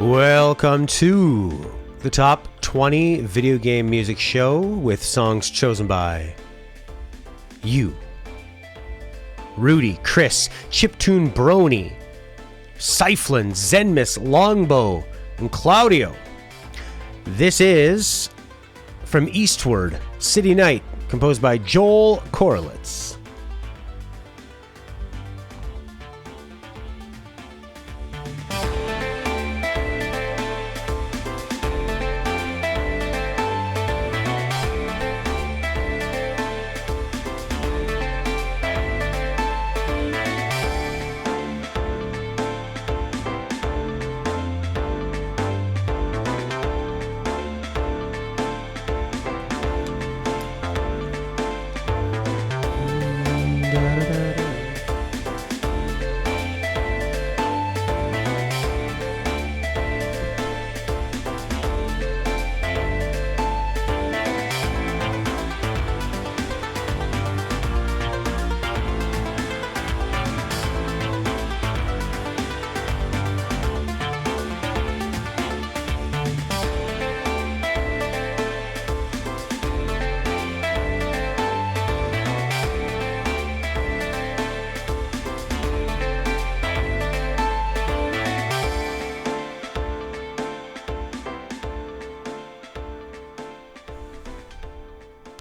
Welcome to the Top 20 Video Game Music Show with songs chosen by you. Rudi, Kris, chiptunebrony, cyflan, xenmas, longbow, and Claudio. This is from Eastward, City Night, composed by Joel Corelitz.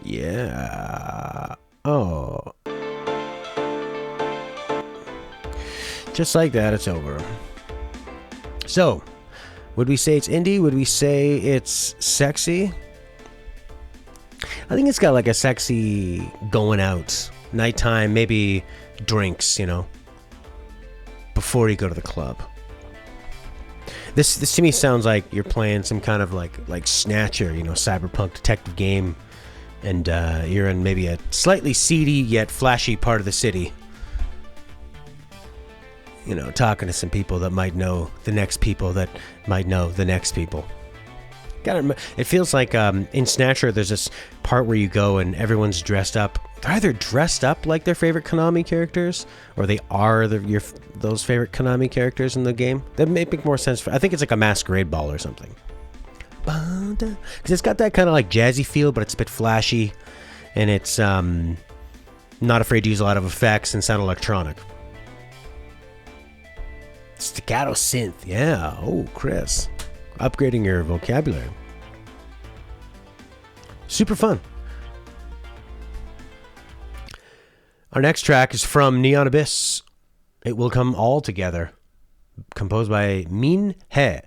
Yeah. Oh. Just like that, it's over. So, would we say it's indie? Would we say it's sexy? I think it's got like a sexy going out, nighttime, maybe drinks, you know, before you go to the club. This to me sounds like you're playing some kind of like Snatcher, you know, cyberpunk detective game. And you're in maybe a slightly seedy yet flashy part of the city. You know, talking to some people that might know the next people that might know the next people. It feels like in Snatcher, there's this part where you go and everyone's dressed up. They're either dressed up like their favorite Konami characters, or they are those favorite Konami characters in the game. That may make more sense. I think it's like a masquerade ball or something. Because it's got that kind of like jazzy feel, but it's a bit flashy, and it's not afraid to use a lot of effects and sound electronic. Staccato synth, yeah. Oh, Kris, upgrading your vocabulary. Super fun. Our next track is from Neon Abyss. It Will Come All Together, composed by Min He,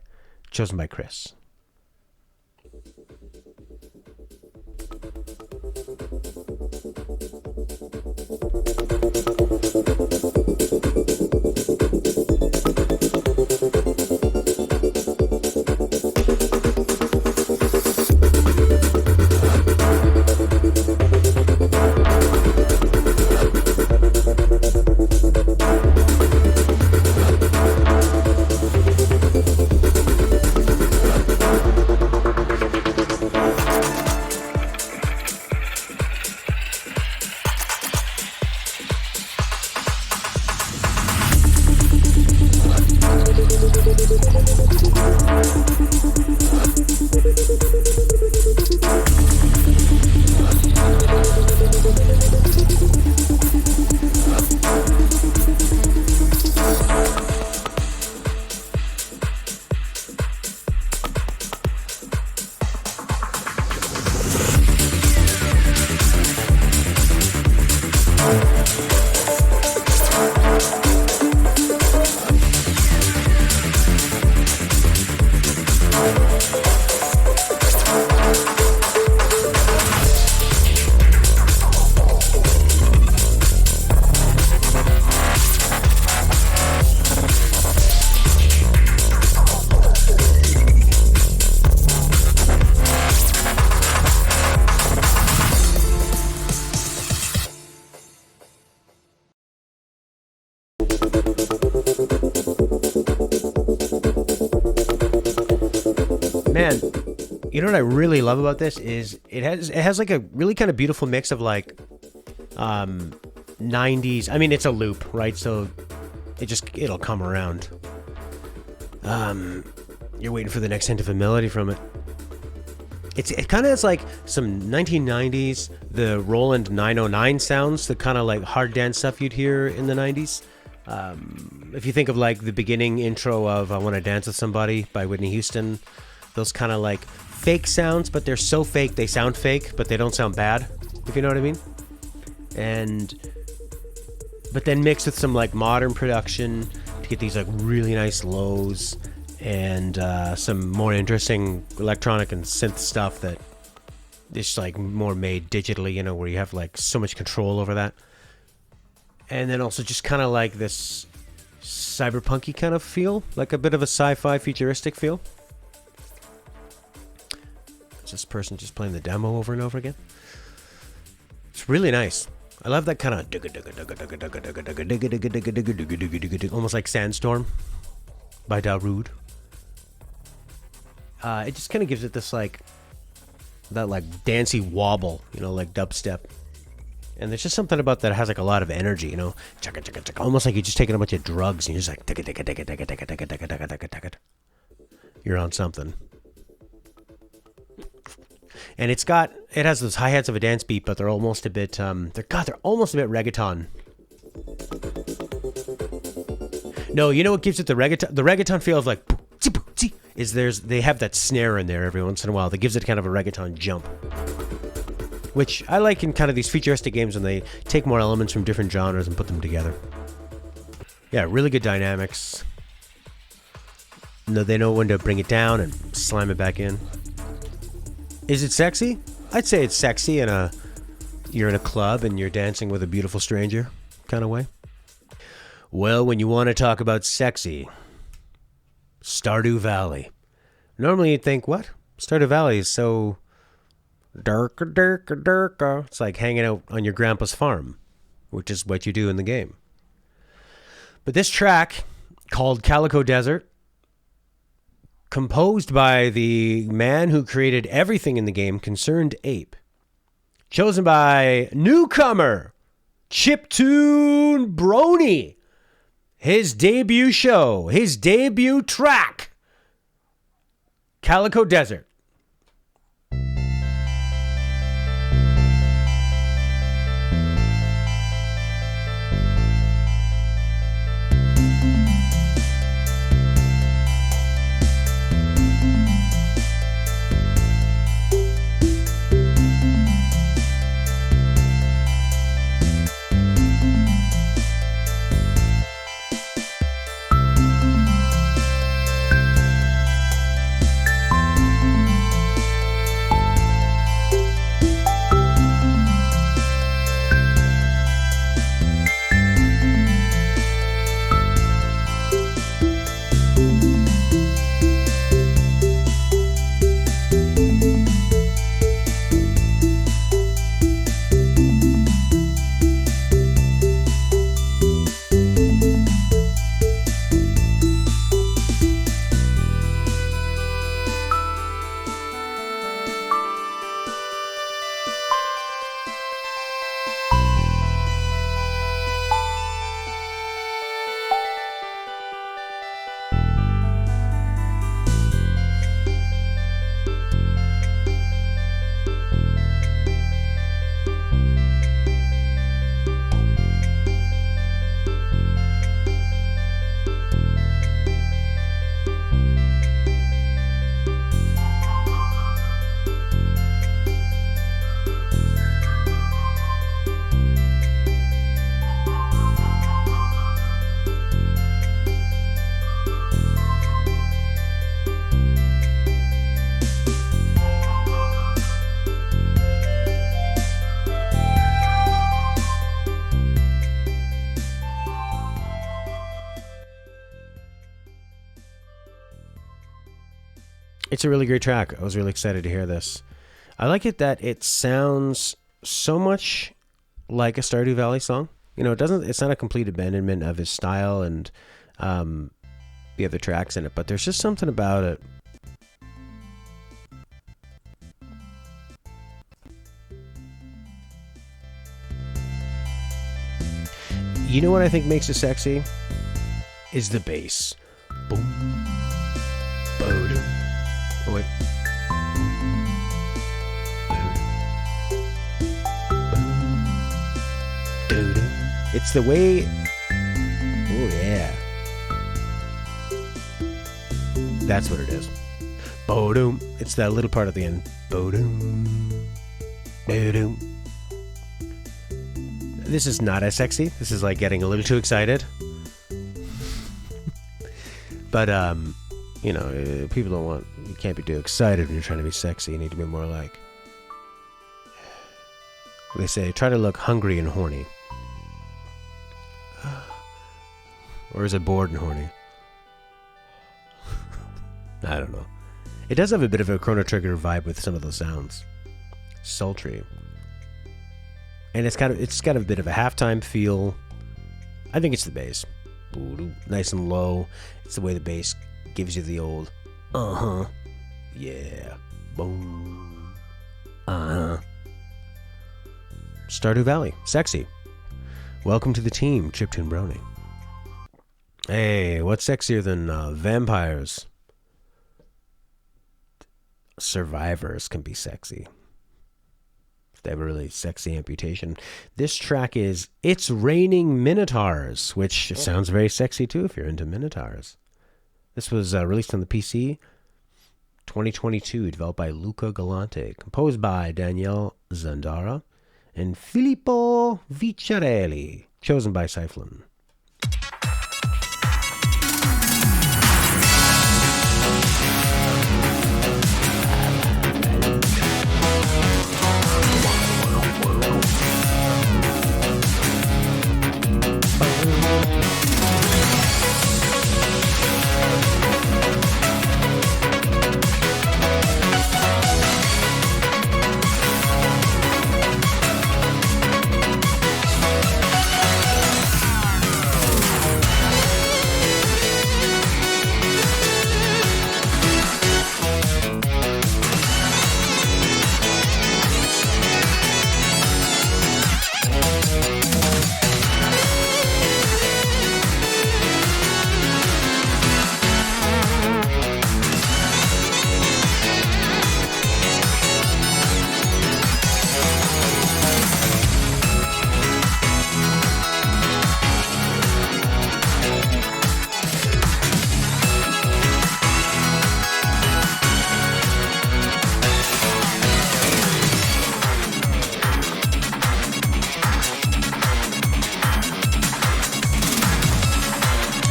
chosen by Kris. Man, you know what I really love about this is it has like a really kind of beautiful mix of like 90s. I mean, it's a loop, right? So it'll come around. You're waiting for the next hint of a melody from it. It kind of has like some 1990s, the Roland 909 sounds, the kind of like hard dance stuff you'd hear in the 90s. If you think of like the beginning intro of I Want to Dance with Somebody by Whitney Houston, those kind of like fake sounds, but they're so fake they sound fake, but they don't sound bad, if you know what I mean. But then mixed with some like modern production to get these like really nice lows and some more interesting electronic and synth stuff that is like more made digitally, you know, where you have like so much control over that. And then also just kind of like this cyberpunky kind of feel, like a bit of a sci-fi futuristic feel. Is this person just playing the demo over and over again? It's really nice. I love that kind of almost like Sandstorm by Darude. It just kind of gives it this like that like dancey wobble, you know, like dubstep. And there's just something about that has like a lot of energy, you know, almost like you're just taking a bunch of drugs and you're just like you're on something. And it has those hi-hats of a dance beat, but they're almost a bit they're almost a bit reggaeton. No, you know what gives it the reggaeton feel of like is they have that snare in there every once in a while that gives it kind of a reggaeton jump. Which I like in kind of these futuristic games when they take more elements from different genres and put them together. Yeah, really good dynamics. No, they know when to bring it down and slam it back in. Is it sexy? I'd say it's sexy you're in a club and you're dancing with a beautiful stranger kind of way. Well, when you want to talk about sexy, Stardew Valley. Normally you'd think, what? Stardew Valley is so dark. It's like hanging out on your grandpa's farm, which is what you do in the game. But this track, called Calico Desert, composed by the man who created everything in the game, Concerned Ape, chosen by newcomer Chiptunebrony, his debut show, his debut track, Calico Desert. It's a really great track. I was really excited to hear this. I like it that it sounds so much like a Stardew Valley song. You know, it's not a complete abandonment of his style and the other tracks in it, but there's just something about it. You know what I think makes it sexy? Is the bass. Boom. Boom. It's the way... Oh, yeah. That's what it is. Bo-doom. It's that little part at the end. Bo-doom. Bo-doom. This is not as sexy. This is like getting a little too excited. But, you know, people don't want... You can't be too excited when you're trying to be sexy. You need to be more like... They say, try to look hungry and horny. Or is it bored and horny? I don't know. It does have a bit of a Chrono Trigger vibe with some of those sounds. Sultry. And it's got a bit of a halftime feel. I think it's the bass. Nice and low. It's the way the bass gives you the old uh-huh. Yeah. Boom. Uh-huh. Stardew Valley. Sexy. Welcome to the team, chiptunebrony. Hey, what's sexier than vampires? Survivors can be sexy. They have a really sexy amputation. This track is It's Raining Minotaurs, which sounds very sexy too if you're into minotaurs. This was released on the PC 2022, developed by Luca Galante, composed by Daniele Zandara and Filippo Vicarelli, chosen by cyflan.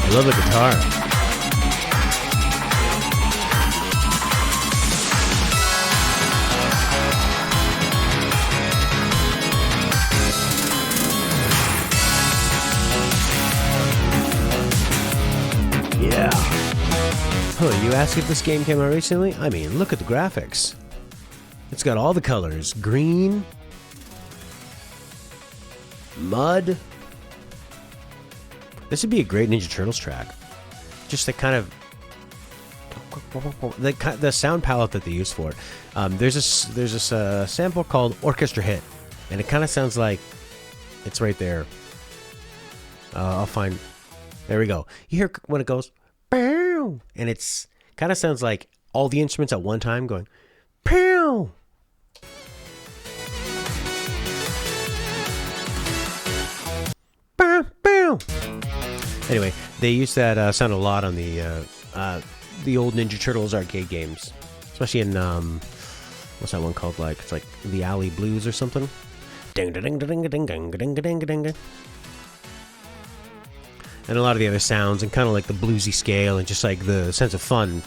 I love the guitar. Yeah. Oh, you asked if this game came out recently? I mean, look at the graphics. It's got all the colors. Green. Mud. This would be a great Ninja Turtles track. Just the kind of the sound palette that they use for it. There's this sample called Orchestra Hit, and it kind of sounds like it's right there. I'll find. There we go. You hear when it goes, pow, and it's kind of sounds like all the instruments at one time going, pow. Anyway, they use that sound a lot on the old Ninja Turtles arcade games, especially in what's that one called? Like it's like the Alley Blues or something. Ding ding ding ding ding ding ding ding. And a lot of the other sounds and kind of like the bluesy scale and just like the sense of fun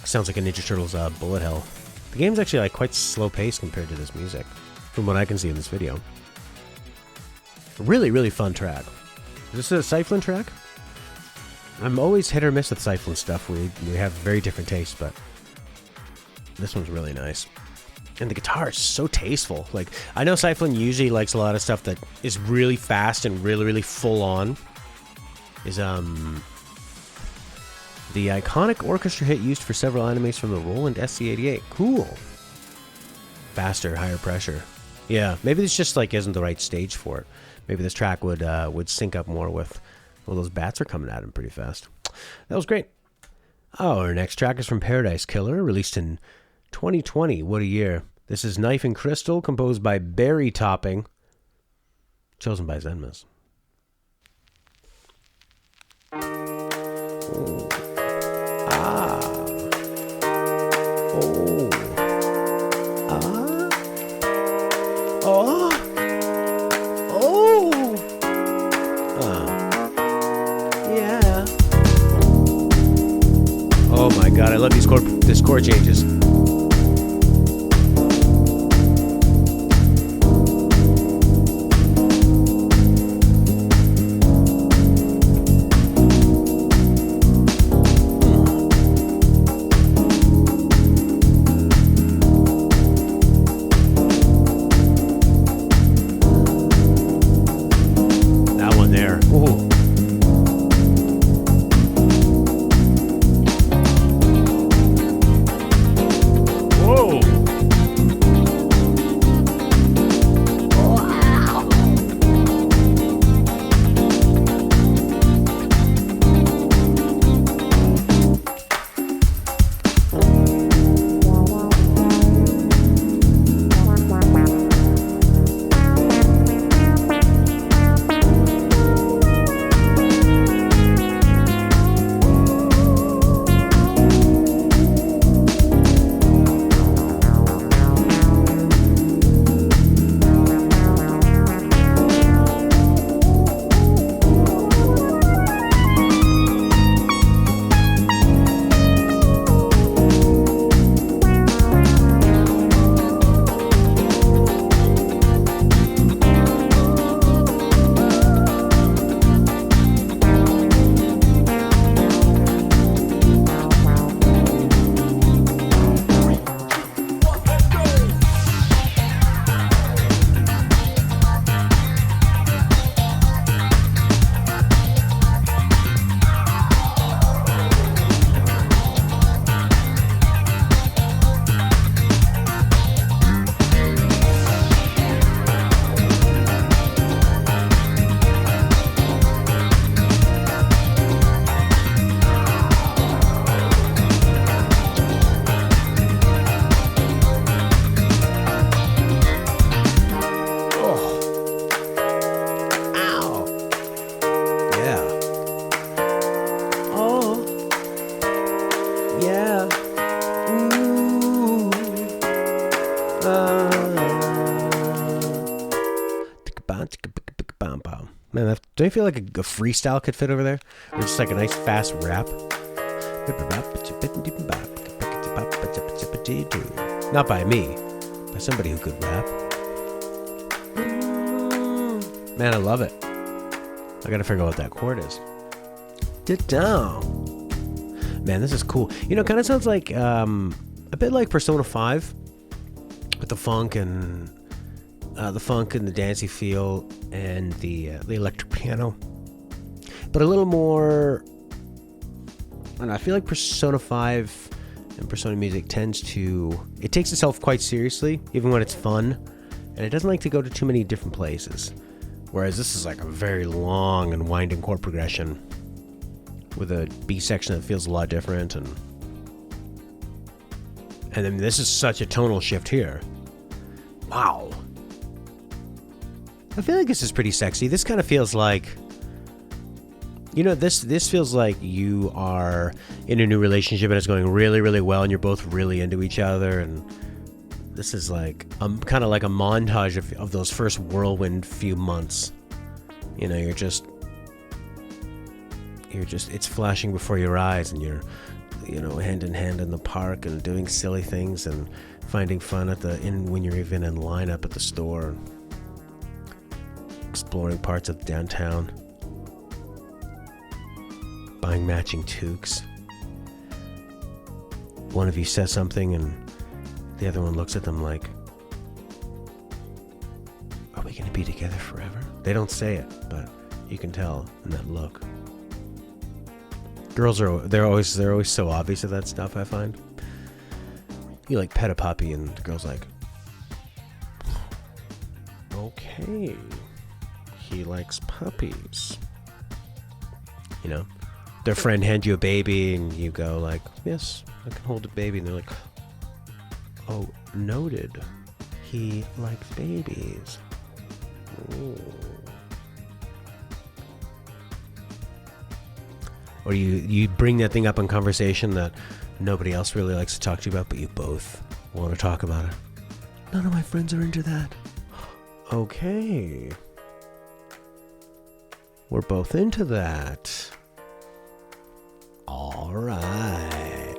sounds like a Ninja Turtles bullet hell. The game's actually like quite slow paced compared to this music, from what I can see in this video. Really, really fun track. Is this a cyflan track? I'm always hit or miss with cyflan stuff. We have very different tastes, but this one's really nice. And the guitar is so tasteful. Like, I know cyflan usually likes a lot of stuff that is really fast and really, really full on. Is the iconic orchestra hit used for several animes from the Roland SC-88. Cool. Faster, higher pressure. Yeah, maybe this just like isn't the right stage for it. Maybe this track would sync up more with... Well, those bats are coming at him pretty fast. That was great. Oh, our next track is from Paradise Killer, released in 2020. What a year. This is Knife and Crystal, composed by Berry Topping. Chosen by xenmas. Oh. Ah. Oh. Ah. Oh. Oh. Yeah. Oh my god, I love these chord changes. Man, don't you feel like a freestyle could fit over there? Or just like a nice fast rap? Not by me, by somebody who could rap. Man, I love it. I gotta figure out what that chord is. Man, this is cool. You know, it kind of sounds like a bit like Persona 5 with the funk and the dancey feel and the electric piano, but a little more. I don't know, I feel like Persona 5 and Persona music it takes itself quite seriously, even when it's fun, and it doesn't like to go to too many different places. Whereas this is like a very long and winding chord progression with a B section that feels a lot different, and then this is such a tonal shift here. Wow. I feel like this is pretty sexy. This kind of feels like, you know, this feels like you are in a new relationship and it's going really, really well and you're both really into each other, and this is like kind of like a montage of those first whirlwind few months. You know, you're just it's flashing before your eyes, and you're, you know, hand in hand in the park and doing silly things and finding fun when you're even in line up at the store, exploring parts of downtown, buying matching toques. One of you says something and the other one looks at them like, are we gonna be together forever? They don't say it, but you can tell in that look. Girls they're always so obvious at that stuff, I find. You like pet a puppy and the girl's like, okay, he likes puppies. You know, their friend hands you a baby and you go like, yes, I can hold a baby, and they're like, oh, noted, he likes babies. Ooh. Or you bring that thing up in conversation that nobody else really likes to talk to you about, but you both want to talk about it. None of my friends are into that. Okay. We're both into that. All right.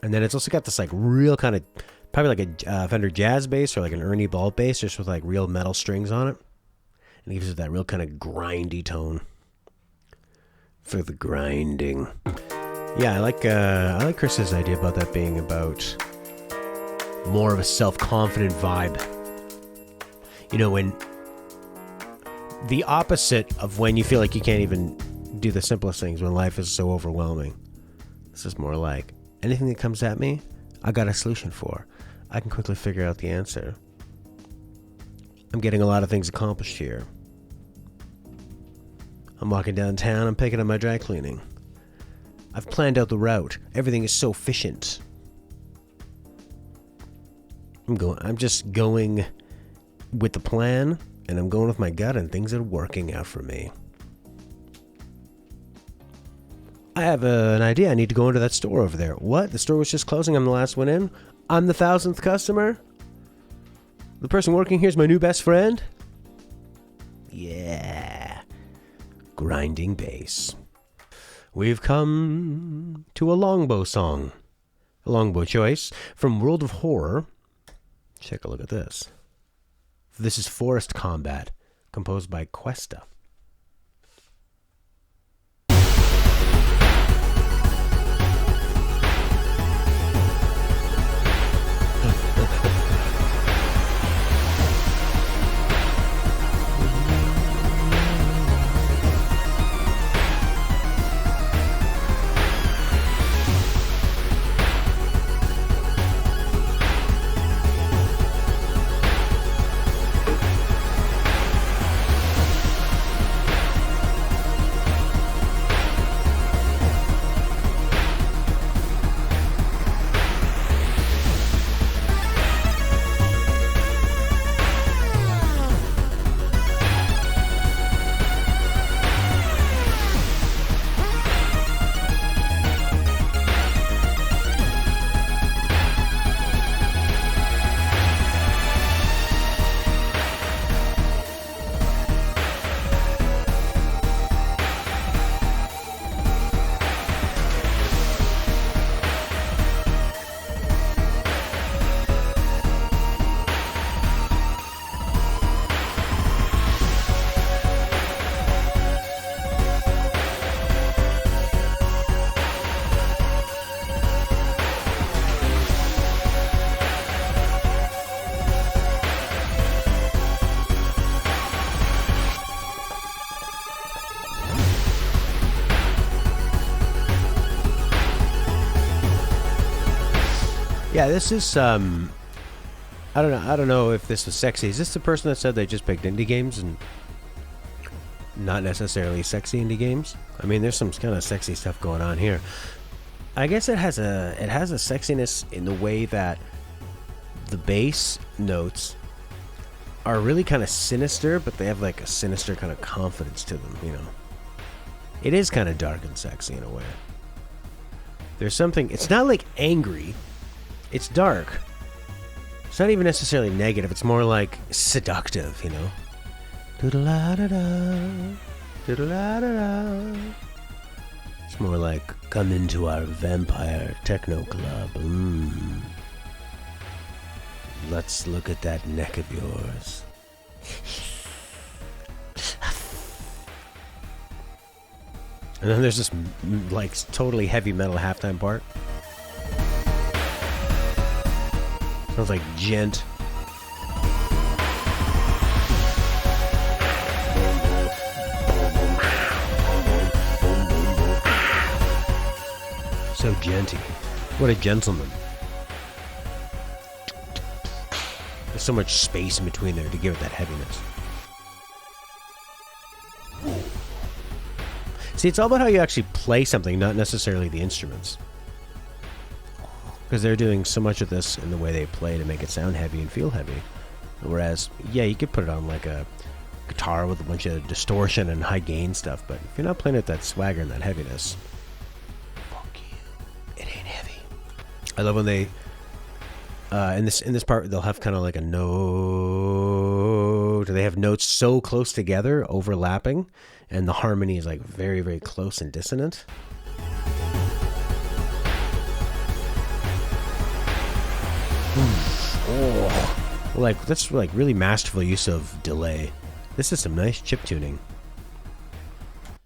And then it's also got this like real kind of, probably like a Fender jazz bass or like an Ernie Ball bass, just with like real metal strings on it. And it gives it that real kind of grindy tone. For the grinding. Yeah, I like Chris's idea about that being about more of a self-confident vibe. You know, when the opposite of when you feel like you can't even do the simplest things, when life is so overwhelming. This is more like anything that comes at me, I got a solution for. I can quickly figure out the answer. I'm getting a lot of things accomplished here. I'm walking downtown, I'm picking up my dry cleaning. I've planned out the route. Everything is so efficient. I'm just going with the plan, and I'm going with my gut, and things are working out for me. I have an idea. I need to go into that store over there. What? The store was just closing. I'm the last one in? I'm the 1,000th customer? The person working here is my new best friend? Yeah. Grinding bass. We've come to a longbow song. A longbow choice from World of Horror. Take a look at this. This is Forest Combat, composed by Qwesta. Yeah, this is I don't know if this was sexy. Is this the person that said they just picked indie games and not necessarily sexy indie games? I mean, there's some kind of sexy stuff going on here. I guess it has a sexiness in the way that the bass notes are really kind of sinister, but they have like a sinister kind of confidence to them, you know. It is kind of dark and sexy in a way. There's something, it's not like angry. It's dark. It's not even necessarily negative. It's more like seductive, you know. Doodle-la-da-da, doodle-la-da-da. It's more like, come into our vampire techno club. Let's look at that neck of yours. And then there's this like totally heavy metal halftime part. Sounds like gent. So genty. What a gentleman. There's so much space in between there to give it that heaviness. See, it's all about how you actually play something, not necessarily the instruments. Because they're doing so much of this in the way they play to make it sound heavy and feel heavy. Whereas, yeah, you could put it on like a guitar with a bunch of distortion and high gain stuff, but if you're not playing it with that swagger and that heaviness, I love when they in this part they'll have kind of like a note. They have notes so close together, overlapping, and the harmony is like very, very close and dissonant. Oh, like that's like really masterful use of delay. This is some nice chip tuning.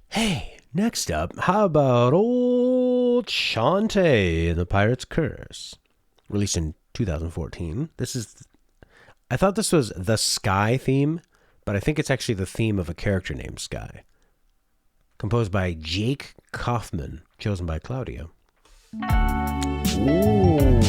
Hey, next up, how about old Shantae and the Pirate's Curse, released in 2014. I thought this was the Sky theme, but I think it's actually the theme of a character named Sky. Composed by Jake Kaufmann, chosen by Claudio. Ooh.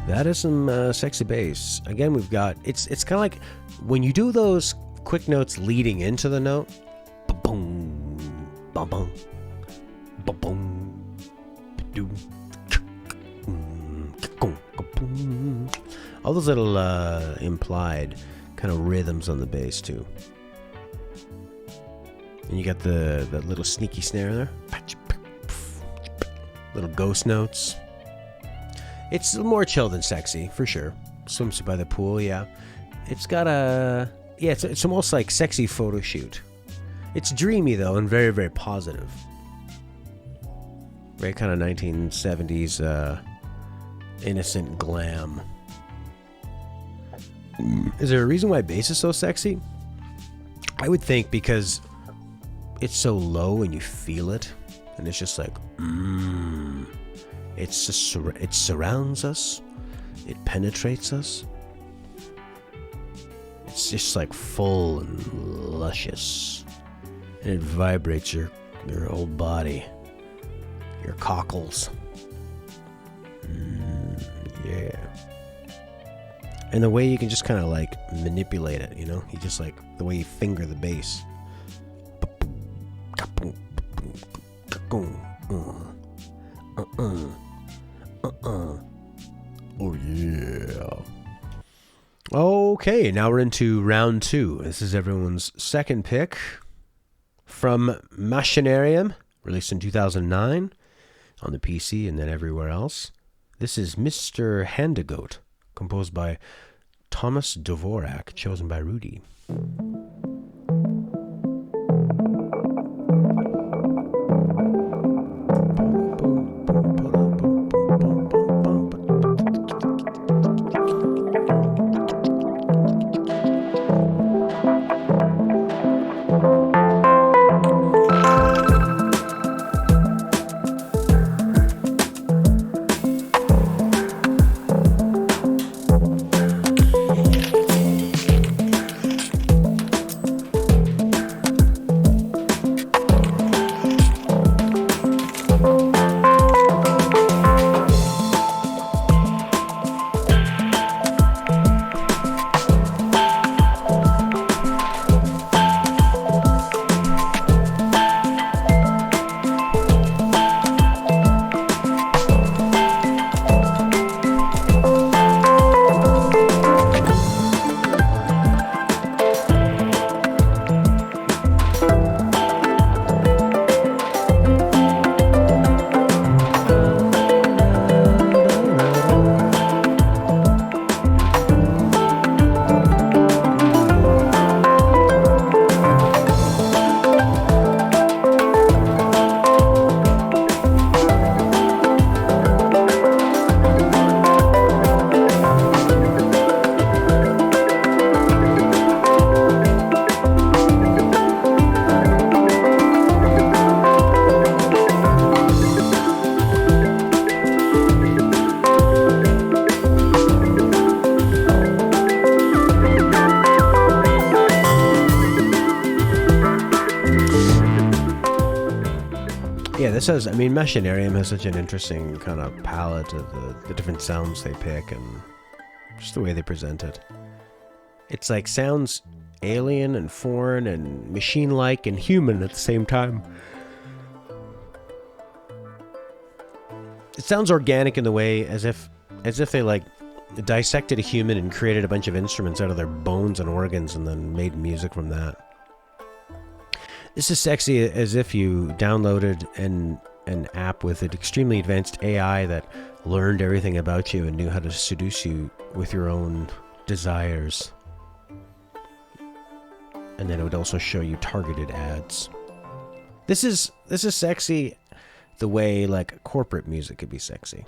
That is some sexy bass. Again, we've got it's kind of like when you do those quick notes leading into the note. Ba-boom, ba-boom, ba-boom, ba-doom, ka-boom. All those little implied kind of rhythms on the bass too. And you got that little sneaky snare there. Little ghost notes. It's more chill than sexy, for sure. Swimsuit by the pool, yeah. It's got a... Yeah, it's almost like sexy photo shoot. It's dreamy, though, and very, very positive. Very kind of 1970s innocent glam. Is there a reason why bass is so sexy? I would think because it's so low and you feel it. And it's just like, It surrounds us. It penetrates us. It's just like full and luscious. And it vibrates your whole body. Your cockles. Yeah. And the way you can just kind of like manipulate it, you know? You just like the way you finger the bass. Oh yeah. Okay, now we're into round 2. This is everyone's second pick from Machinarium, released in 2009 on the PC and then everywhere else. This is Mr. Handagote, composed by Tomas Dvorak, chosen by Rudi. this has, I mean, Machinarium has such an interesting kind of palette of the different sounds they pick and just the way they present it. It's like sounds alien and foreign and machine-like and human at the same time. It sounds organic in the way as if they like dissected a human and created a bunch of instruments out of their bones and organs and then made music from that. This is sexy as if you downloaded an app with an extremely advanced AI that learned everything about you and knew how to seduce you with your own desires. And then it would also show you targeted ads. This is sexy the way like corporate music could be sexy.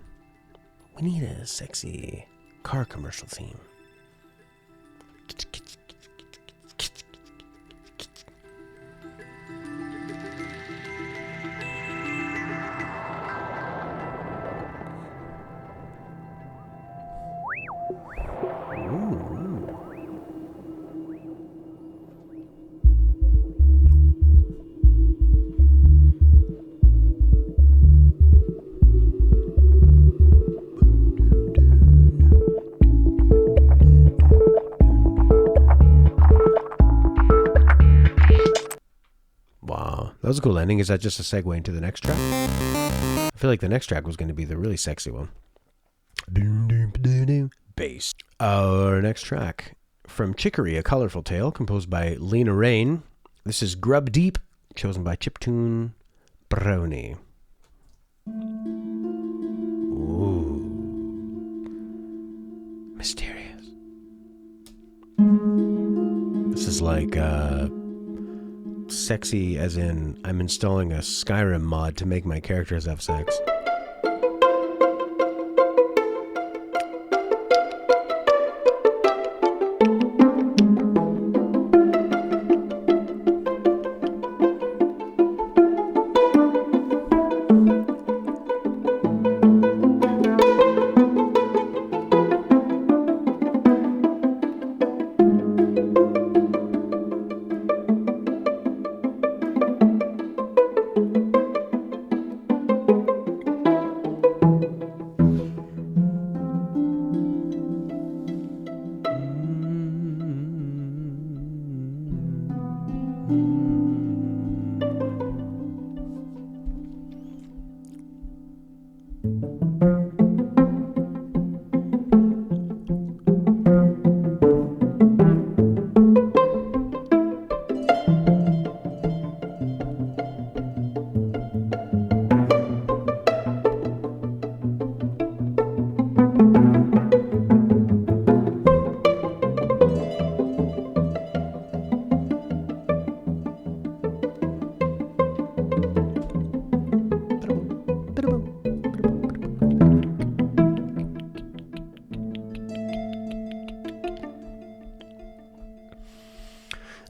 We need a sexy car commercial theme. That was a cool ending. Is that just a segue into the next track? I feel like the next track was going to be the really sexy one. Bass. Our next track from Chicory, A Colorful Tale, composed by Raine. This is Grub Deep, chosen by chiptunebrony. Ooh. Mysterious. This is like, sexy as in I'm installing a Skyrim mod to make my characters have sex.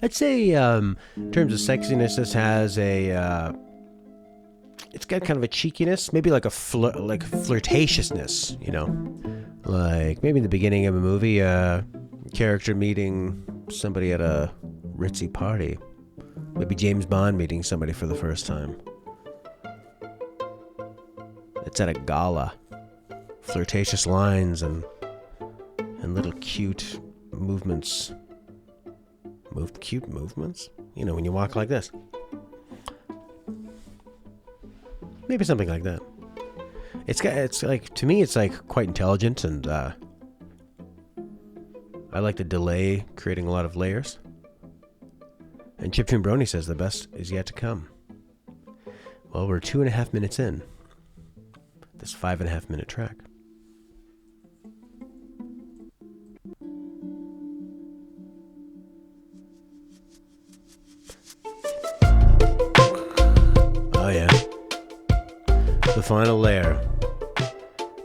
I'd say, in terms of sexiness, this has a, it's got kind of a cheekiness, maybe like a flirtatiousness, you know? Like, maybe in the beginning of a movie, a character meeting somebody at a ritzy party. Maybe James Bond meeting somebody for the first time. It's at a gala. Flirtatious lines and little cute movements. Cute movements? You know, when you walk like this. Maybe something like that. It's like, to me, it's like quite intelligent, and I like the delay, creating a lot of layers. And chiptunebrony says the best is yet to come. Well, we're 2.5 minutes in. This 5.5 minute track. Oh yeah. The final layer.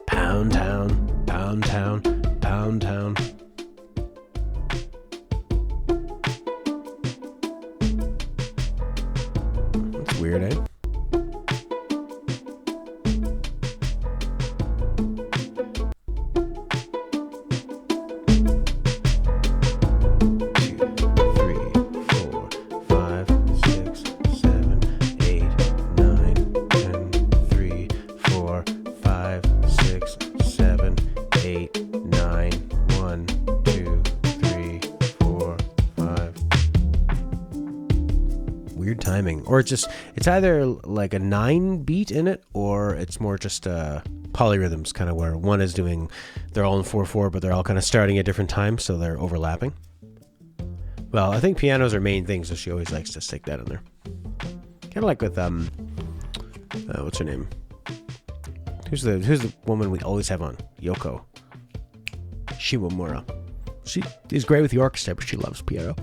Pound town, pound town, pound town. That's weird, eh? timing, or it's either like a 9 beat in it, or it's more just polyrhythms, kind of where one is doing, they're all in 4/4, but they're all kind of starting at different times, so they're overlapping. Well, I think pianos are main things, so she always likes to stick that in there. Kind of like with what's her name? Who's the woman we always have on? Yoko Shimomura. She is great with the orchestra, but she loves piano.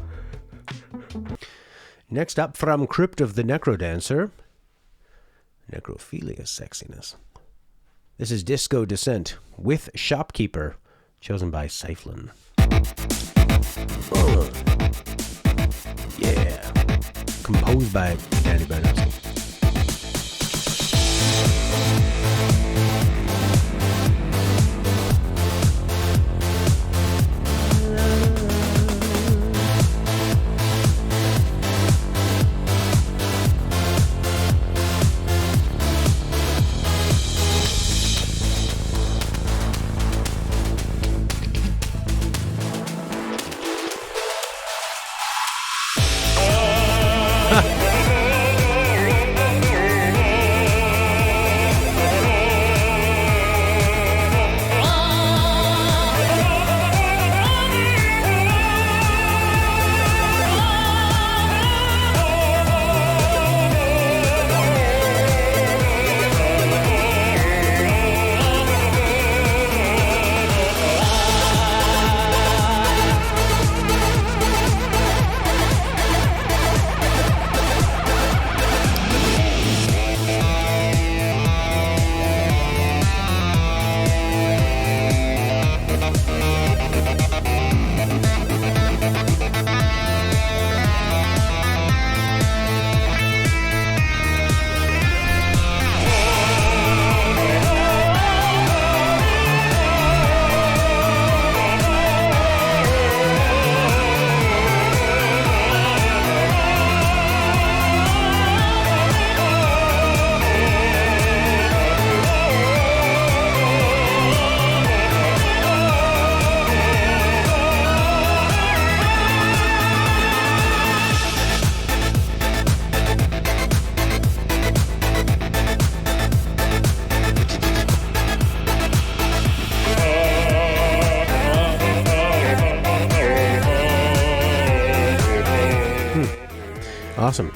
Next up, from Crypt of the Necrodancer, Necrophilia Sexiness. This is Disco Descent with Shopkeeper, chosen by Cyflan. Yeah. Composed by Daniele. Awesome.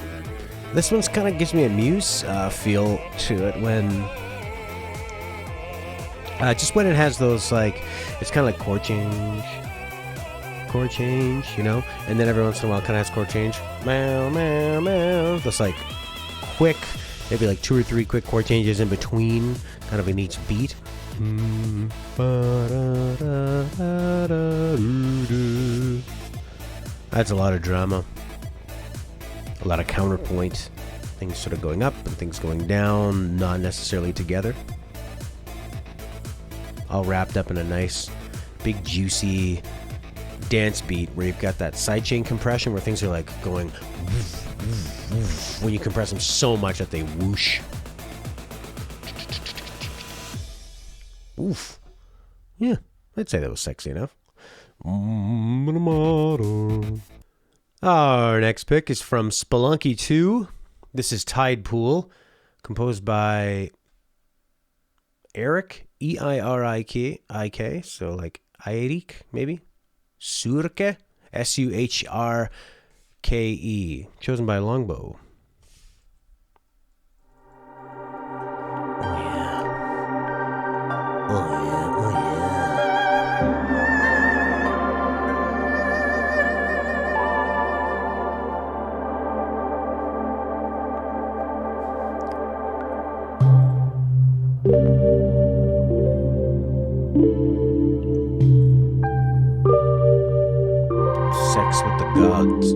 This one's kind of gives me a Muse feel to it when just when it has those, like, it's kind of like chord change, you know, and then every once in a while kind of has chord change, meow, meow, meow, just like quick, maybe like 2 or 3 quick chord changes in between, kind of in each beat. That's a lot of drama. A lot of counterpoint, things sort of going up and things going down, not necessarily together. All wrapped up in a nice, big, juicy dance beat where you've got that sidechain compression where things are like going woof, woof, woof, when you compress them so much that they whoosh. Oof. Yeah, I'd say that was sexy enough. Our next pick is from Spelunky 2. This is Tide Pool, composed by Eric, E-I-R-I-K, so like Eirik, maybe? Surke, S-U-H-R-K-E, chosen by Longbow. Oh yeah. Oh yeah, oh yeah. Sex with the gods.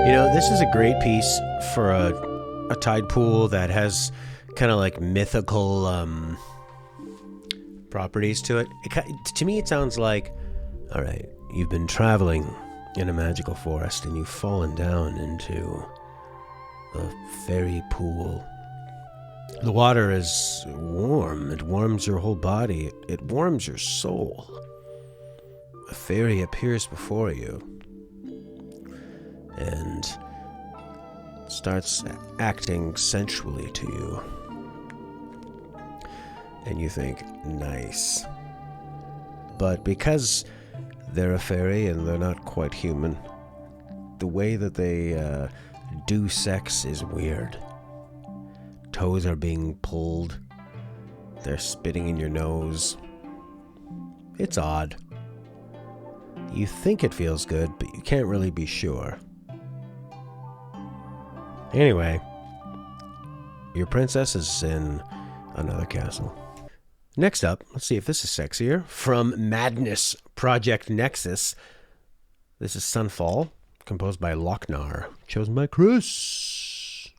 You know, this is a great piece for a tide pool that has kind of like mythical properties to it. To me, it sounds like, all right, you've been traveling in a magical forest and you've fallen down into a fairy pool. The water is warm. It warms your whole body. It warms your soul. A fairy appears before you and starts acting sensually to you. And you think, nice. But because they're a fairy and they're not quite human, the way that they do sex is weird. Toes are being pulled. They're spitting in your nose. It's odd. You think it feels good, but you can't really be sure. Anyway, your princess is in another castle. Next up, let's see if this is sexier. From Madness Project Nexus, this is Sunfall, composed by Lochnar, chosen by Kris.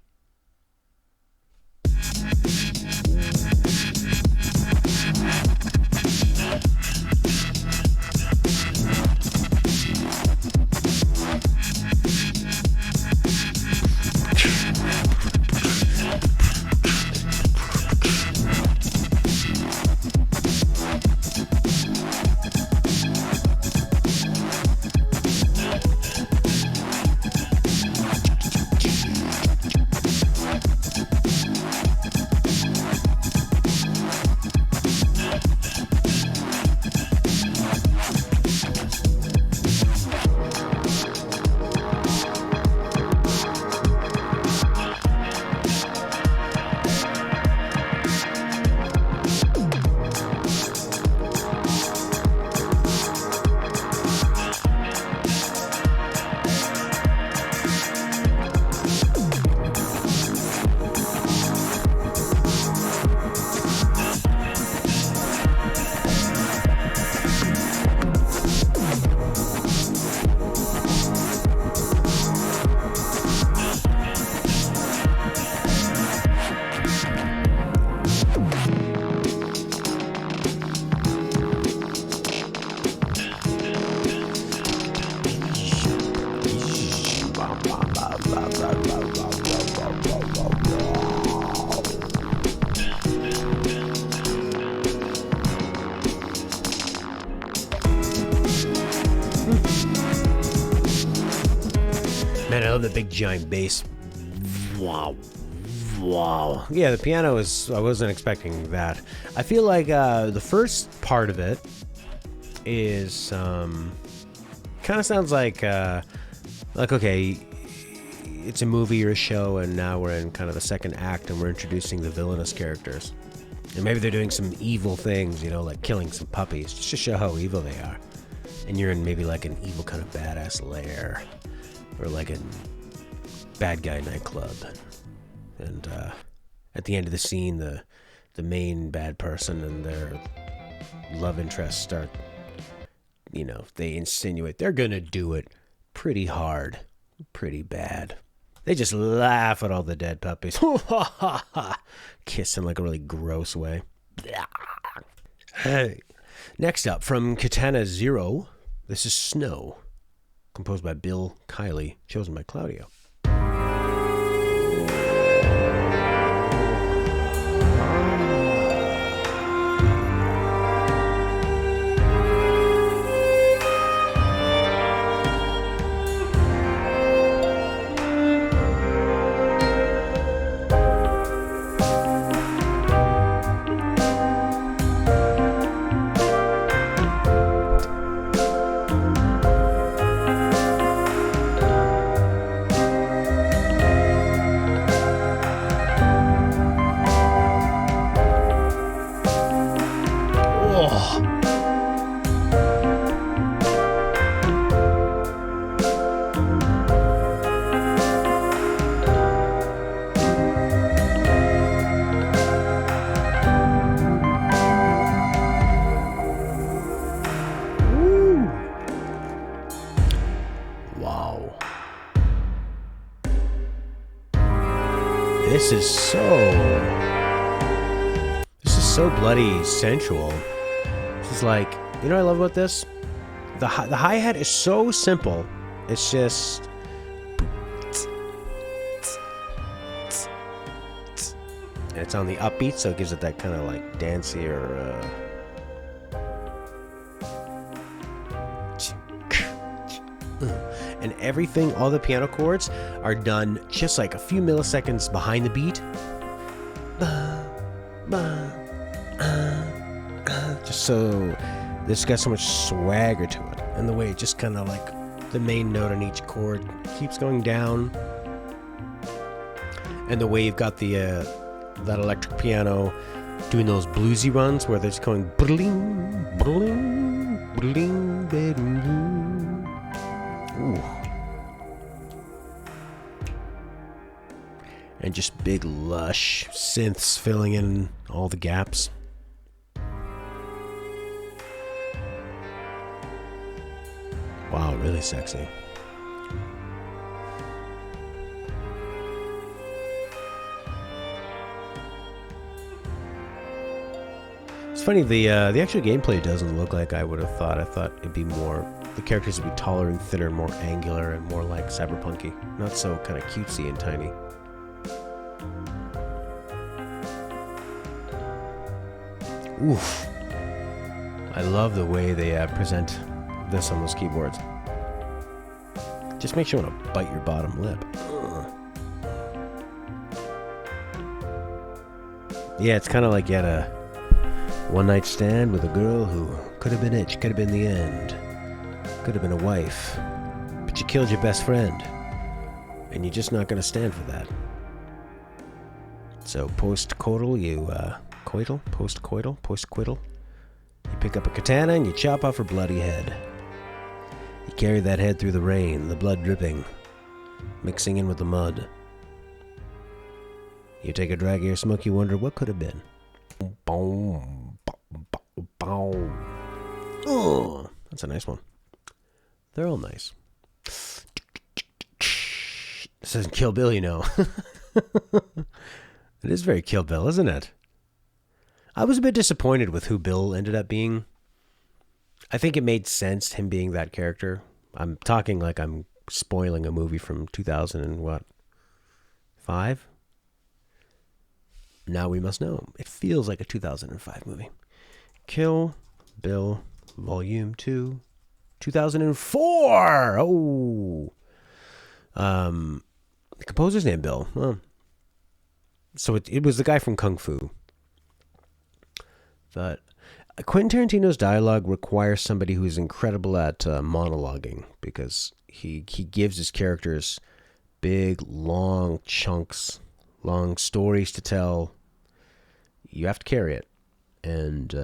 Man, I love the big giant bass. Wow. Wow. Yeah, the piano is, I wasn't expecting that. I feel like the first part of it is kind of sounds like okay, it's a movie or a show, and now we're in kind of the second act and we're introducing the villainous characters. And maybe they're doing some evil things, you know, like killing some puppies, just to show how evil they are. And you're in maybe like an evil kind of badass lair, or like a bad guy nightclub. And at the end of the scene, the main bad person and their love interest start, you know, they insinuate they're gonna do it pretty hard, pretty bad. They just laugh at all the dead puppies. Kiss in like a really gross way. Hey. Next up, from Katana Zero, this is Snow, composed by Bill Kiley, chosen by Claudio. This is so bloody sensual. This is like, you know what I love about this? The hi-hat is so simple. It's just... And it's on the upbeat, so it gives it that kind of like dancier... And everything, all the piano chords are done just like a few milliseconds behind the beat. Just so this got so much swagger to it, and the way it just kind of like the main note on each chord keeps going down, and the way you've got the that electric piano doing those bluesy runs where they're just going bling bling bling bling. Ooh. And just big lush synths filling in all the gaps. Wow, really sexy. It's funny, the actual gameplay doesn't look like I would have thought. I thought it'd be more, the characters would be taller and thinner, more angular, and more like cyberpunky. Not so kind of cutesy and tiny. Oof. I love the way they present this on those keyboards. Just makes you want to bite your bottom lip. Ugh. Yeah, it's kind of like you had a one-night stand with a girl who could have been it. She could have been the end. Could have been a wife. But you killed your best friend. And you're just not going to stand for that. So post-coital, post-coital, you pick up a katana and you chop off her bloody head. You carry that head through the rain, the blood dripping, mixing in with the mud. You take a drag of your smoke, you wonder what could have been. Oh, that's a nice one. They're all nice. This isn't Kill Bill, you know. It is very Kill Bill, isn't it? I was a bit disappointed with who Bill ended up being. I think it made sense, him being that character. I'm talking like I'm spoiling a movie from 2005? Now we must know. It feels like a 2005 movie. Kill Bill Volume 2, 2004! Oh! The composer's name, Bill. Huh. So it was the guy from Kung Fu. But Quentin Tarantino's dialogue requires somebody who's incredible at monologuing, because he gives his characters big, long chunks, long stories to tell. You have to carry it. And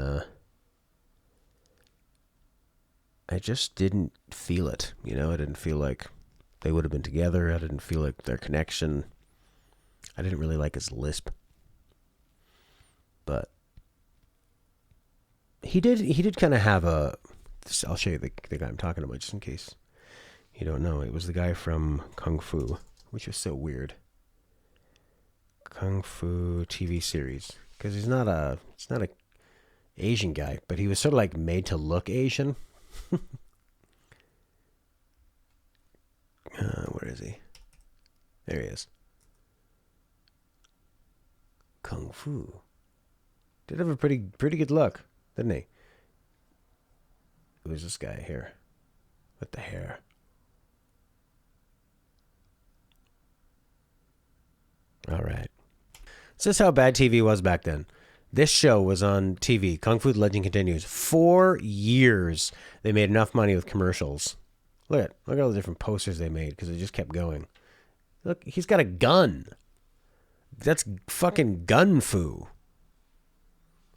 I just didn't feel it. You know, I didn't feel like they would have been together. I didn't feel like their connection. I didn't really like his lisp. But he did kind of have a... I'll show you the guy I'm talking about, just in case you don't know. It was the guy from Kung Fu, which was so weird. Kung Fu TV series. Because it's not a Asian guy, but he was sort of like made to look Asian. Where is he? There he is. Kung Fu. Did have a pretty good look, didn't he? It was this guy here with the hair. All right. Is this how bad TV was back then? This show was on TV. Kung Fu: The Legend Continues. 4 years they made enough money with commercials. Look at all the different posters they made because it just kept going. Look, he's got a gun. That's fucking gun fu.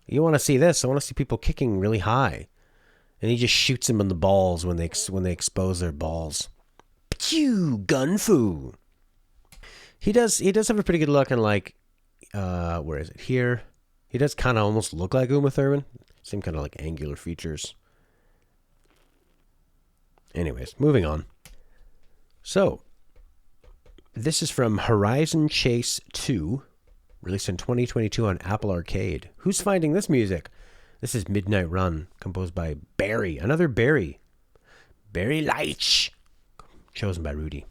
You want to see this? I want to see people kicking really high, and he just shoots them in the balls when they expose their balls. Pew, gun fu. He does have a pretty good look, and like, where is it? Here. He does kind of almost look like Uma Thurman. Same kind of like angular features. Anyways, moving on. So, this is from Horizon Chase 2, released in 2022 on Apple Arcade. Who's finding this music? This is Midnight Run, composed by Barry. Another Barry. Barry Leitch. Chosen by Rudy.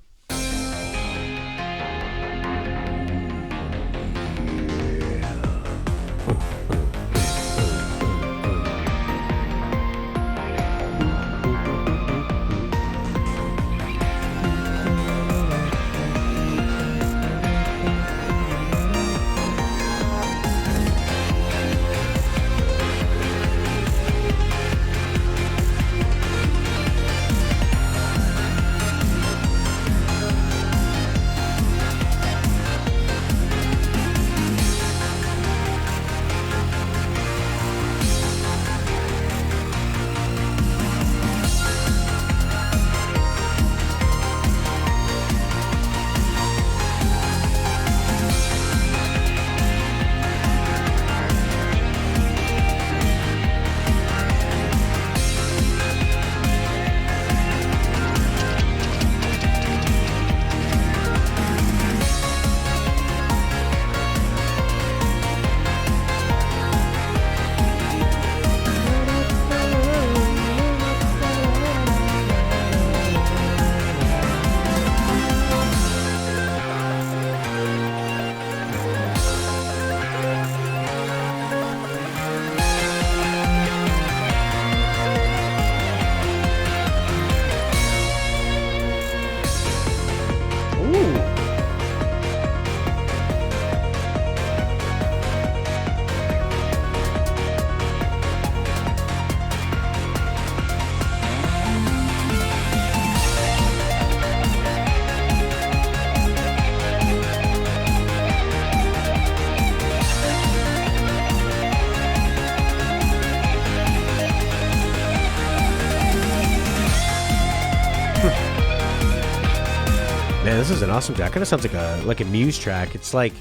Man, this is an awesome track. Kind of sounds like a Muse track. It's like,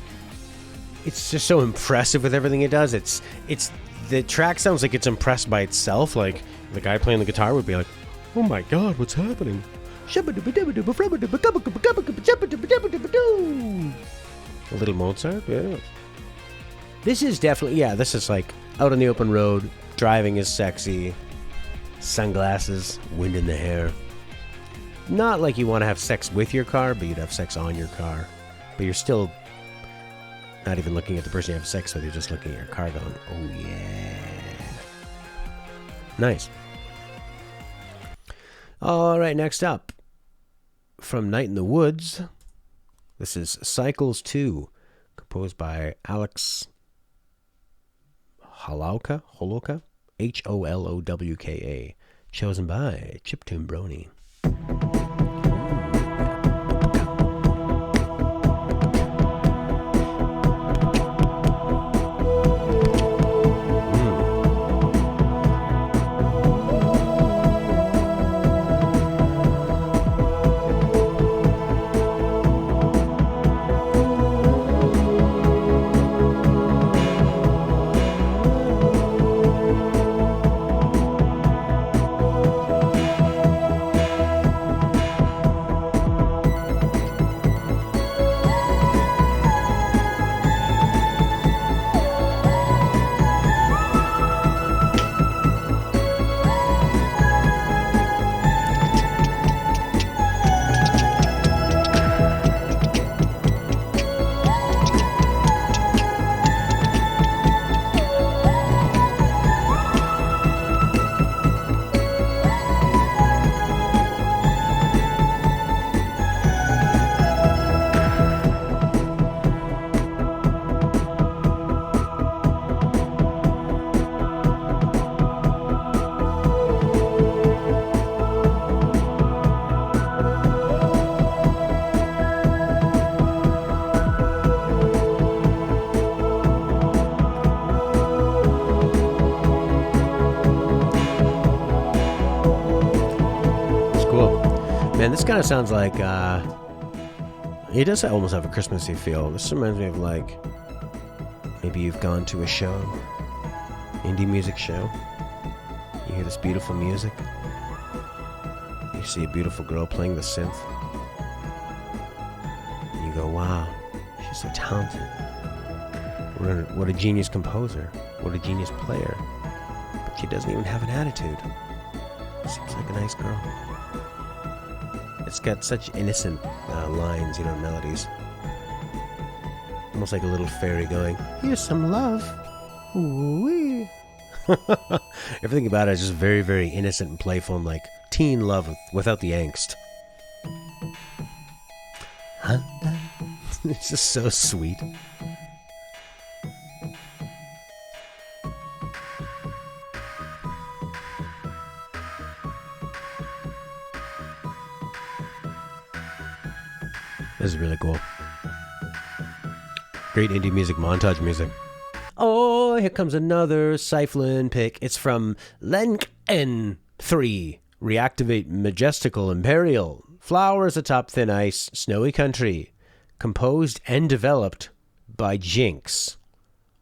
it's just so impressive with everything it does. It's the track sounds like it's impressed by itself. Like the guy playing the guitar would be like, "Oh my God, what's happening?" A little Mozart, yeah. This is definitely, yeah. This is like out on the open road. Driving is sexy. Sunglasses, wind in the hair. Not like you want to have sex with your car, but you'd have sex on your car. But you're still not even looking at the person you have sex with. You're just looking at your car going, oh yeah. Nice. All right, next up. From Night in the Woods. This is Cycles 2, composed by Alex Holowka? Holowka? Chosen by chiptunebrony. Man, this kind of sounds like, it does almost have a Christmassy feel. This reminds me of like, maybe you've gone to a show, indie music show. You hear this beautiful music. You see a beautiful girl playing the synth. And you go, wow, she's so talented. What a genius composer. What a genius player. She doesn't even have an attitude. Seems like a nice girl. It's got such innocent lines, melodies. Almost like a little fairy going, "Here's some love." Ooh-wee. Everything about it is just very, very innocent and playful and like teen love without the angst. It's just so sweet. This is really cool. Great indie music, montage music. Oh, here comes another cyflan pick. It's from Lenken 3. Reactivate Majestical Imperial. Flowers atop thin ice, snowy country. Composed and developed by Jinx.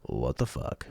What the fuck?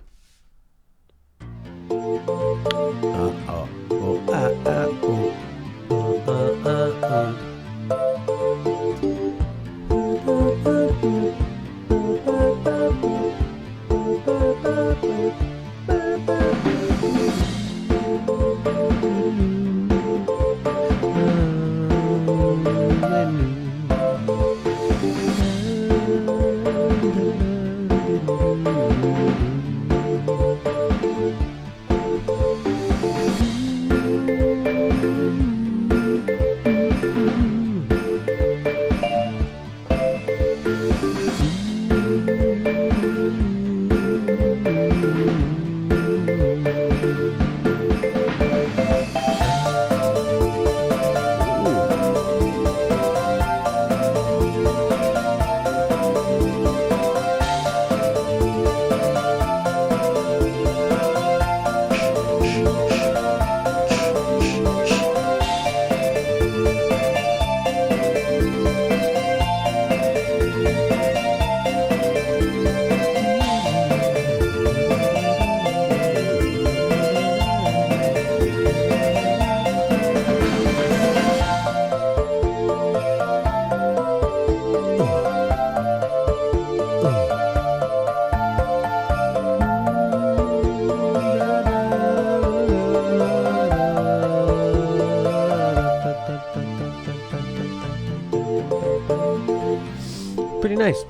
Pretty nice.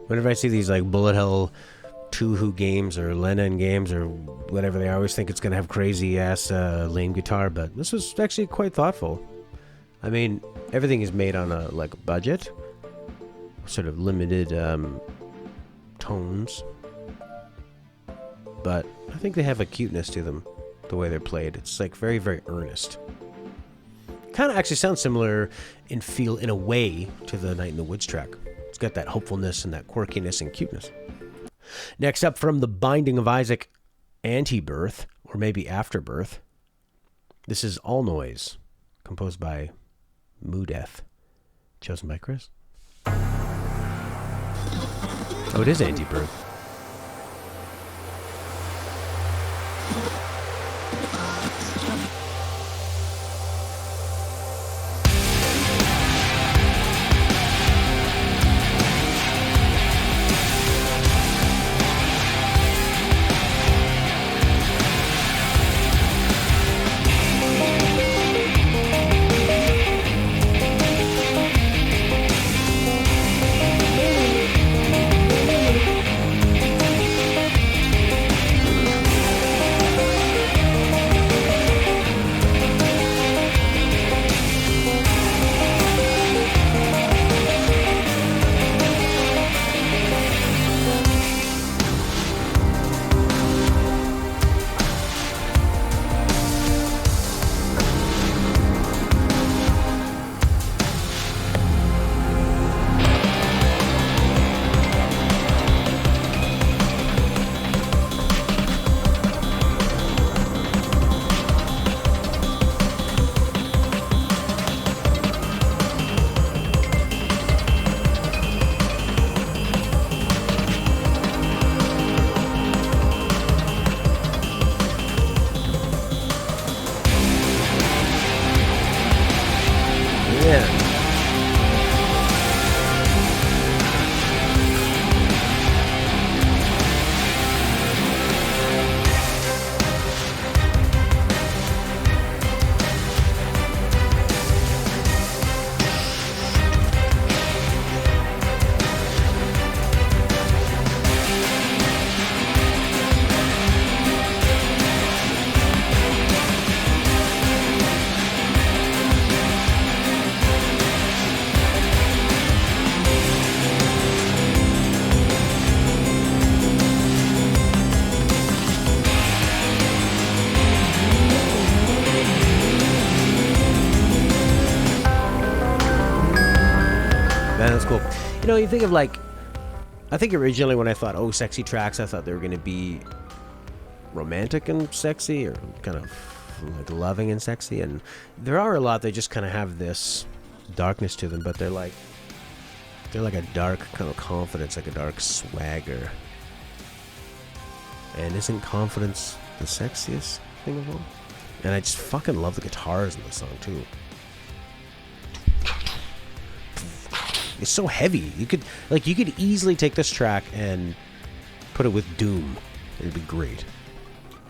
Whenever I see these like bullet hell two-who games or lena games or whatever they are, I always think it's going to have crazy ass lame guitar, but this was actually quite thoughtful. I mean, everything is made on a budget, sort of limited tones, but I think they have a cuteness to them, the way they're played. It's like very, very earnest. Kind of actually sounds similar in feel, in a way, to the Night in the Woods track. It's got that hopefulness and that quirkiness and cuteness. Next up, from the Binding of Isaac Anti-Birth, or maybe Afterbirth, this is All Noise, composed by Moodeth. Chosen by Chris. Oh, it is Anti-Birth. You know, you think of like, I think originally when I thought, oh, sexy tracks, I thought they were going to be romantic and sexy, or kind of like loving and sexy. And there are a lot that just kind of have this darkness to them, but they're like a dark kind of confidence, like a dark swagger. And isn't confidence the sexiest thing of all? And I just fucking love the guitars in the song too. It's so heavy. You could easily take this track and put it with Doom. It'd be great.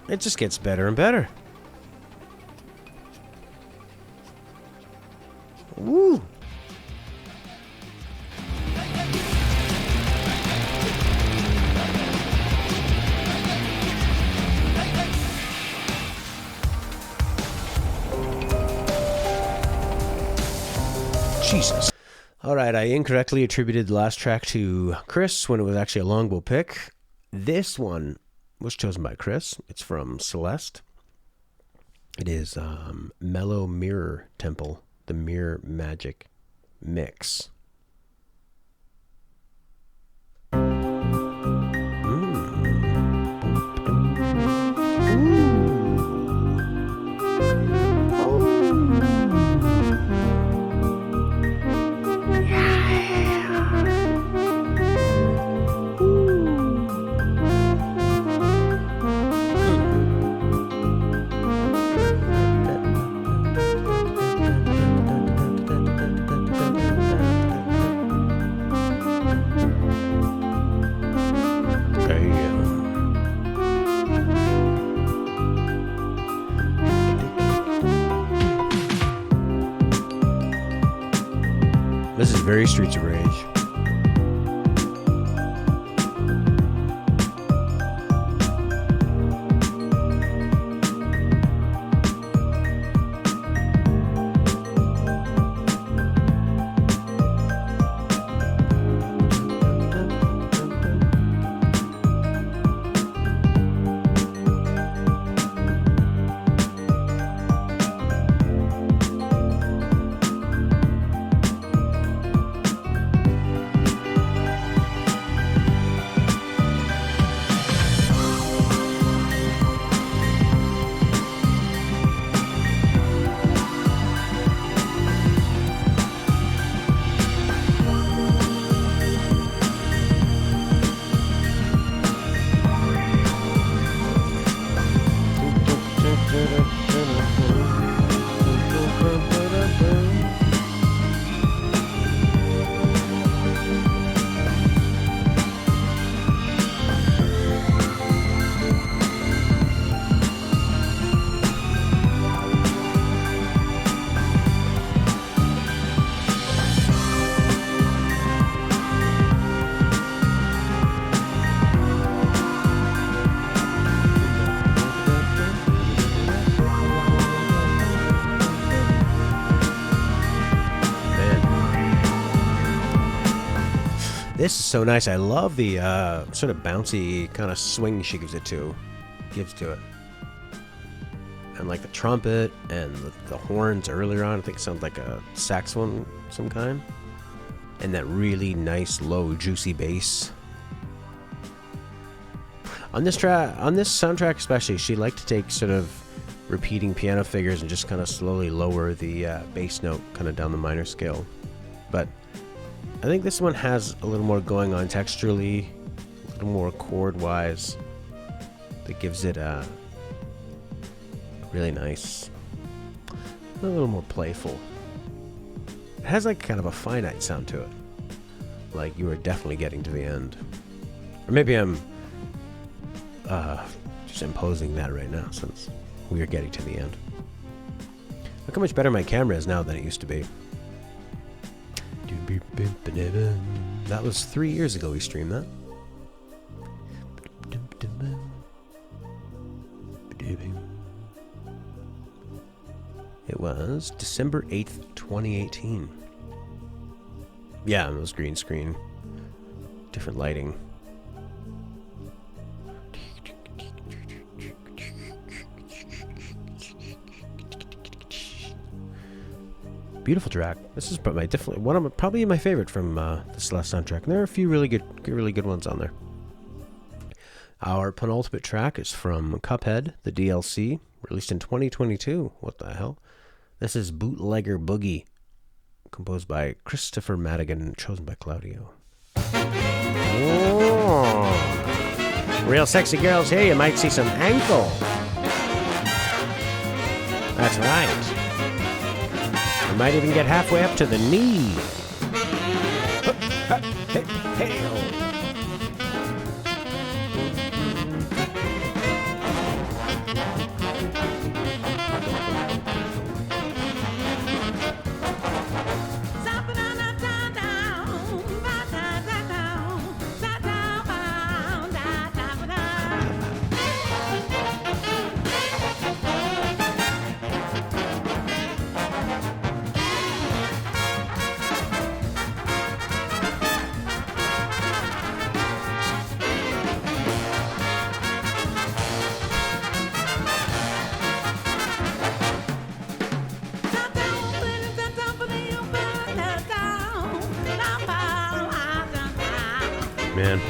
It just gets better and better. Woo! Jesus. Alright, I incorrectly attributed the last track to Chris when it was actually a longbow pick. This one was chosen by Chris. It's from Celeste. It is Mellow Mirror Temple, the Mirror Magic Mix. This is very Streets of Rage. This is so nice. I love the sort of bouncy kind of swing she gives to it. And like the trumpet and the horns earlier on, I think it sounds like a saxophone of some kind. And that really nice, low, juicy bass. On this soundtrack especially, she liked to take sort of repeating piano figures and just kind of slowly lower the bass note kind of down the minor scale. But I think this one has a little more going on texturally, a little more chord-wise, that gives it a really nice, a little more playful. It has like kind of a finite sound to it, like you are definitely getting to the end. Or maybe I'm just imposing that right now, since we are getting to the end. Look how much better my camera is now than it used to be. That was 3 years ago we streamed that. It was December 8th, 2018. Yeah, it was green screen. Different lighting. Beautiful track. This is probably definitely probably my favorite from this last soundtrack. And there are a few really good ones on there. Our penultimate track is from Cuphead, the DLC, released in 2022. What the hell? This is Bootlegger Boogie, composed by Christopher Madigan, chosen by Claudio. Oh. Real sexy girls here, you might see some ankle. That's right. You might even get halfway up to the knee. Hey. Man,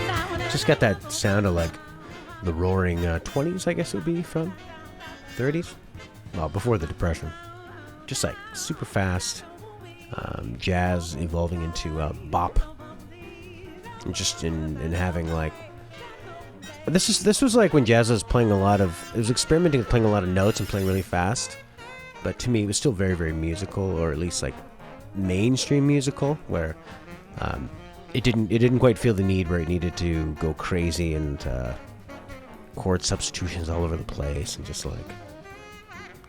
just got that sound of like the roaring 20s, I guess it would be, from 30s. Well, before the Depression. Just like super fast jazz evolving into bop. And just in having like... This was like when jazz was playing a lot of... It was experimenting with playing a lot of notes and playing really fast. But to me, it was still very, very musical, or at least like mainstream musical, where... It didn't quite feel the need where it needed to go crazy and chord substitutions all over the place and just like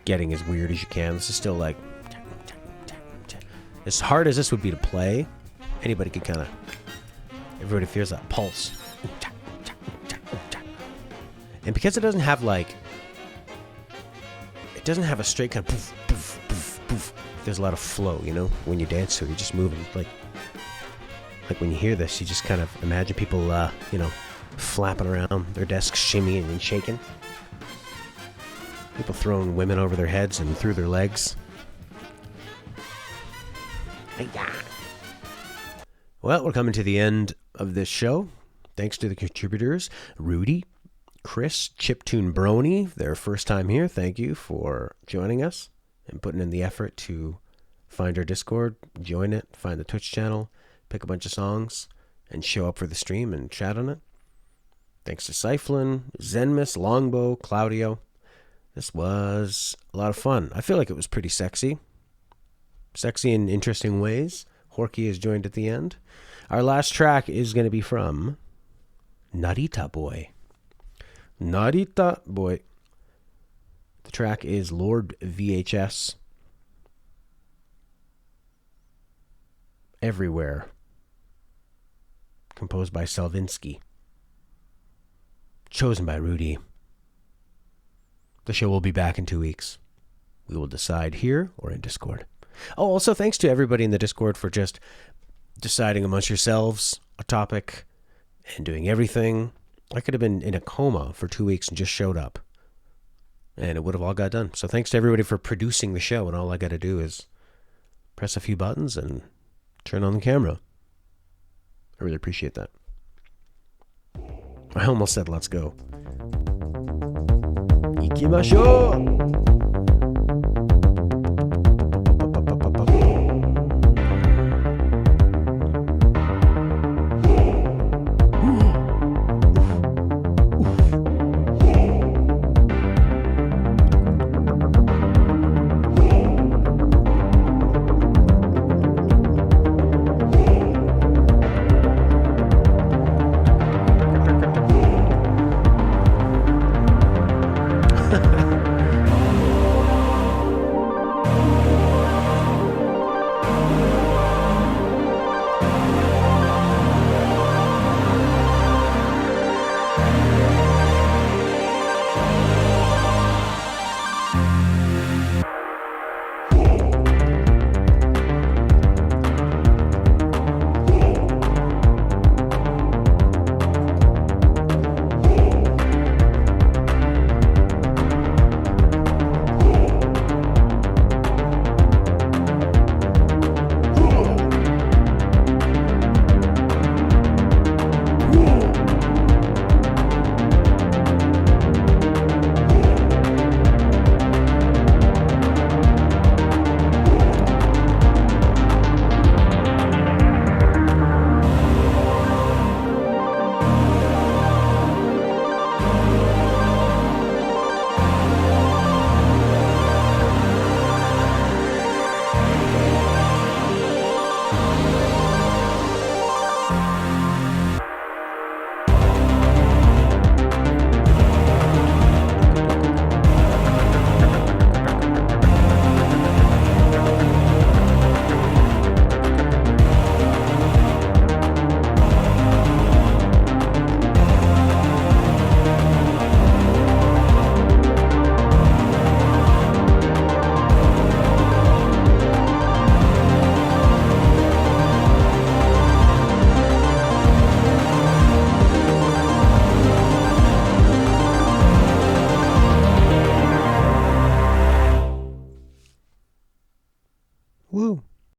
getting as weird as you can. This is still like, as hard as this would be to play, anybody could kind of, everybody feels that pulse. And because it doesn't have like, it doesn't have a straight kind of poof, poof, poof, poof. There's a lot of flow, you know, when you dance to it, you're just moving like when you hear this, you just kind of imagine people, flapping around their desks, shimmying and shaking. People throwing women over their heads and through their legs. Well, we're coming to the end of this show. Thanks to the contributors, Rudi, Kris, chiptunebrony, their first time here. Thank you for joining us and putting in the effort to find our Discord, join it, find the Twitch channel, pick a bunch of songs, and show up for the stream and chat on it. Thanks to cyflan, xenmas, longbow, Claudio. This was a lot of fun. I feel like it was pretty sexy. Sexy in interesting ways. Horky is joined at the end. Our last track is going to be from Narita Boy. Narita Boy. The track is Lord VHS. Everywhere. Composed by Salvinsky. Chosen by Rudi. The show will be back in 2 weeks. We will decide here or in Discord. Oh, also thanks to everybody in the Discord for just deciding amongst yourselves a topic and doing everything. I could have been in a coma for 2 weeks and just showed up. And it would have all got done. So thanks to everybody for producing the show. And all I got to do is press a few buttons and turn on the camera. I really appreciate that. I almost said let's go. Ikimashou!